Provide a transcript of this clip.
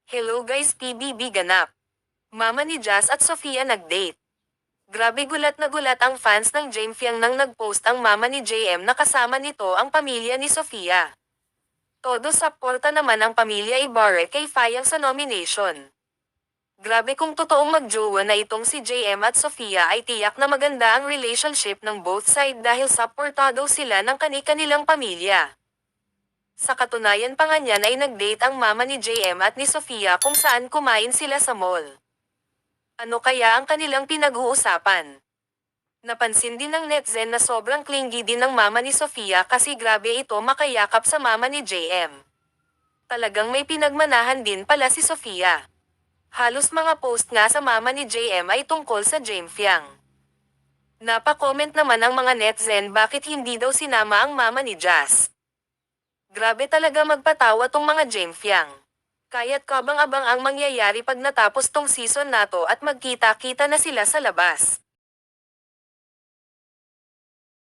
Hello guys, PBB ganap. Mama ni Jazz at Sofia nag-date. Grabe, gulat na gulat ang fans ng Jaemfyang nang nag-post ang mama ni JM na kasama nito ang pamilya ni Sofia. Todo suporta naman ang pamilya Ibarre kay Fayang sa nomination. Grabe, kung totoong magjowa na itong si JM at Sofia ay tiyak na maganda ang relationship ng both side dahil suportado sila ng kani-kanilang pamilya. Sa katunayan pa nga niyan ay nag-date ang mama ni JM at ni Sofia kung saan kumain sila sa mall. Ano kaya ang kanilang pinag-uusapan? Napansin din ng netizen na sobrang clingy din ng mama ni Sofia kasi grabe ito makayakap sa mama ni JM. Talagang may pinagmanahan din pala si Sofia. Halos mga post nga sa mama ni JM ay tungkol sa Jaemfyang. Napa-comment naman ang mga netizen bakit hindi daw sinama ang mama ni Jazz. Grabe talaga magpatawa tong mga Jaemfyang. Kaya't kabang-abang ang mangyayari pag natapos tong season na to at magkita-kita na sila sa labas.